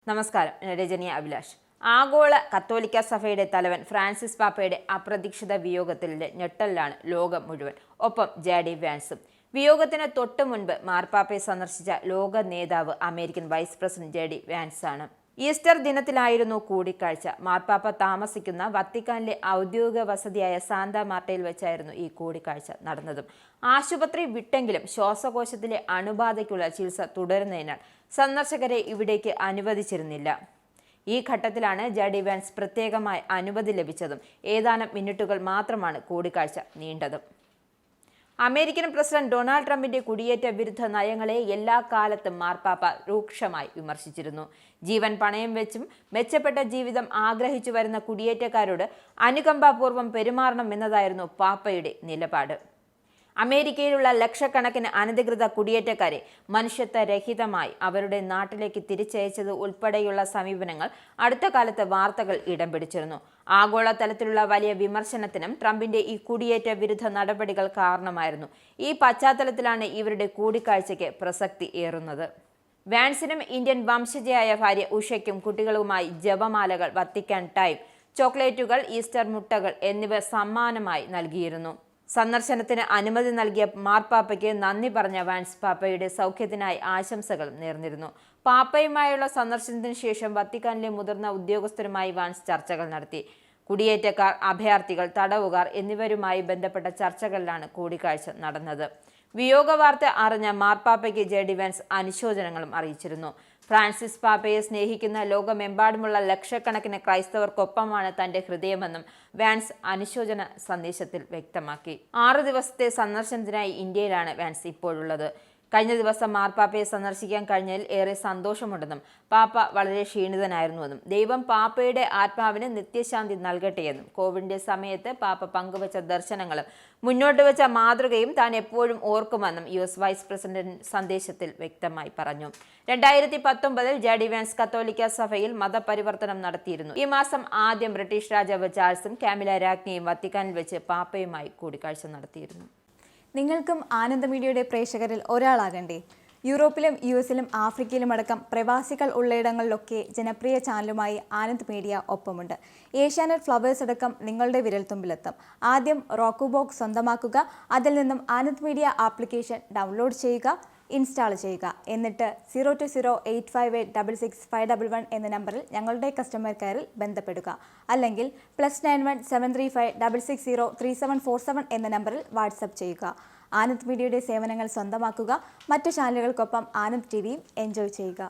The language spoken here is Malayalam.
നമസ്കാരം, രജനി അഭിലാഷ്. ആഗോള കത്തോലിക്ക സഭയുടെ തലവൻ ഫ്രാൻസിസ് പാപ്പയുടെ അപ്രതീക്ഷിത വിയോഗത്തിന്റെ ഞെട്ടലിലാണ് ലോകം മുഴുവൻ. ഒപ്പം ജെ.ഡി. വാൻസും. വിയോഗത്തിന് തൊട്ടു മുൻപ് മാർപ്പാപ്പയെ സന്ദർശിച്ച ലോക നേതാവ് അമേരിക്കൻ വൈസ് പ്രസിഡന്റ് ജെ.ഡി. വാൻസ് ആണ്. ഈസ്റ്റർ ദിനത്തിലായിരുന്നു കൂടിക്കാഴ്ച. മാർപ്പാപ്പ താമസിക്കുന്ന വത്തിക്കാനിലെ ഔദ്യോഗിക വസതിയായ സാന്താ മാർട്ടയിൽ വെച്ചായിരുന്നു ഈ കൂടിക്കാഴ്ച നടന്നതും. ആശുപത്രി വിട്ടെങ്കിലും ശ്വാസകോശത്തിലെ അണുബാധയ്ക്കുള്ള ചികിത്സ തുടരുന്നതിനാൽ സന്ദർശകരെ ഇവിടേക്ക് അനുവദിച്ചിരുന്നില്ല. ഈ ഘട്ടത്തിലാണ് ജെ.ഡി. വാൻസ് പ്രത്യേകമായി അനുമതി ലഭിച്ചതും. ഏതാനും മിനിറ്റുകൾ മാത്രമാണ് കൂടിക്കാഴ്ച നീണ്ടതും. അമേരിക്കൻ പ്രസിഡന്റ് ഡൊണാൾഡ് ട്രംപിന്റെ കുടിയേറ്റ വിരുദ്ധ നയങ്ങളെ എല്ലാ കാലത്തും മാർപ്പാപ്പ രൂക്ഷമായി വിമർശിച്ചിരുന്നു. ജീവൻ പണയം വെച്ചും മെച്ചപ്പെട്ട ജീവിതം ആഗ്രഹിച്ചു വരുന്ന കുടിയേറ്റക്കാരോട് അനുകമ്പാപൂർവ്വം പെരുമാറണം എന്നതായിരുന്നു പാപ്പയുടെ നിലപാട്. അമേരിക്കയിലുള്ള ലക്ഷക്കണക്കിന് അനധികൃത കുടിയേറ്റക്കാരെ മനുഷ്യത്വരഹിതമായി അവരുടെ നാട്ടിലേക്ക് തിരിച്ചയച്ചത് ഉൾപ്പെടെയുള്ള സമീപനങ്ങൾ അടുത്ത കാലത്ത് വാർത്തകൾ ഇടം പിടിച്ചിരുന്നു. ആഗോളതലത്തിലുള്ള വലിയ വിമർശനത്തിനും ട്രംപിന്റെ ഈ കുടിയേറ്റ വിരുദ്ധ നടപടികൾ കാരണമായിരുന്നു. ഈ പശ്ചാത്തലത്തിലാണ് ഇവരുടെ കൂടിക്കാഴ്ചയ്ക്ക് പ്രസക്തി ഏറുന്നത്. വാൻസിനും ഇന്ത്യൻ വംശജയായ ഭാര്യ ഉഷയ്ക്കും കുട്ടികളുമായി ജപമാലകൾ, വത്തിക്കാൻ ടൈം, ചോക്ലേറ്റുകൾ, ഈസ്റ്റർ മുട്ടകൾ എന്നിവ സമ്മാനമായി നൽകിയിരുന്നു. സന്ദർശനത്തിന് അനുമതി നൽകിയ മാർപ്പാപ്പയ്ക്ക് നന്ദി പറഞ്ഞ വാൻസ് പാപ്പയുടെ സൗഖ്യത്തിനായി ആശംസകളും നേർന്നിരുന്നു. പാപ്പയുമായുള്ള സന്ദർശനത്തിന് ശേഷം വത്തിക്കാനിലെ മുതിർന്ന ഉദ്യോഗസ്ഥരുമായി വാൻസ് ചർച്ചകൾ നടത്തി. കുടിയേറ്റക്കാർ, അഭയാർത്ഥികൾ, തടവുകാർ എന്നിവരുമായി ബന്ധപ്പെട്ട ചർച്ചകളിലാണ് കൂടിക്കാഴ്ച നടന്നത്. വിയോഗ വാർത്ത അറിഞ്ഞ മാർപ്പാപ്പയ്ക്ക് ജെ.ഡി. വാൻസ് അനുശോചനങ്ങളും അറിയിച്ചിരുന്നു. ഫ്രാൻസിസ് പാപ്പയെ സ്നേഹിക്കുന്ന ലോകമെമ്പാടുമുള്ള ലക്ഷക്കണക്കിന് ക്രൈസ്തവർക്കൊപ്പമാണ് തന്റെ ഹൃദയമെന്നും വാൻസ് അനുശോചന സന്ദേശത്തിൽ വ്യക്തമാക്കി. 6 ദിവസത്തെ സന്ദർശനത്തിനായി ഇന്ത്യയിലാണ് വാൻസ് ഇപ്പോഴുള്ളത്. കഴിഞ്ഞ ദിവസം മാർപ്പാപ്പയെ സന്ദർശിക്കാൻ കഴിഞ്ഞതിൽ ഏറെ സന്തോഷമുണ്ടെന്നും പാപ്പ വളരെ ക്ഷീണിതനായിരുന്നുവെന്നും ദൈവം പാപ്പയുടെ ആത്മാവിന് നിത്യശാന്തി നൽകട്ടെയെന്നും കോവിഡിന്റെ സമയത്ത് പാപ്പ പങ്കുവച്ച ദർശനങ്ങളും മുന്നോട്ട് വെച്ച മാതൃകയും താൻ എപ്പോഴും ഓർക്കുമെന്നും US വൈസ് പ്രസിഡന്റ് സന്ദേശത്തിൽ വ്യക്തമായി പറഞ്ഞു. 2019 ജെ.ഡി. വാൻസ് കത്തോലിക്ക സഭയിൽ മതപരിവർത്തനം നടത്തിയിരുന്നു. ഈ മാസം ആദ്യം ബ്രിട്ടീഷ് രാജാവ് ചാൾസും കാമില രാജ്ഞിയും വത്തിക്കാനിൽ വെച്ച് പാപ്പയുമായി കൂടിക്കാഴ്ച നടത്തിയിരുന്നു. നിങ്ങൾക്കും ആനന്ദ മീഡിയയുടെ പ്രേക്ഷകരിൽ ഒരാളാകണ്ടേ? യൂറോപ്പിലും US-ലും ആഫ്രിക്കയിലും അടക്കം പ്രവാസികൾ ഉള്ളയിടങ്ങളിലൊക്കെ ജനപ്രിയ ചാനലുമായി ആനന്ദ് മീഡിയ ഒപ്പമുണ്ട്. ഏഷ്യാനെറ്റ് ഫ്ലവേഴ്സ് അടക്കം നിങ്ങളുടെ വിരൽത്തുമ്പിലെത്തും. ആദ്യം റോക്കു ബോക്സ് സ്വന്തമാക്കുക. അതിൽ നിന്നും ആനന്ദ് മീഡിയ ആപ്ലിക്കേഷൻ ഡൗൺലോഡ് ചെയ്യുക, ഇൻസ്റ്റാൾ ചെയ്യുക. എന്നിട്ട് 02085866511 എന്ന നമ്പറിൽ ഞങ്ങളുടെ കസ്റ്റമർ കെയറിൽ ബന്ധപ്പെടുക. അല്ലെങ്കിൽ +91 735 660 3747 എന്ന നമ്പറിൽ വാട്സപ്പ് ചെയ്യുക. ആനന്ദ് മീഡിയയുടെ സേവനങ്ങൾ സ്വന്തമാക്കുക. മറ്റു ചാനലുകൾക്കൊപ്പം ആനന്ദ് ടിവിയും എൻജോയ് ചെയ്യുക.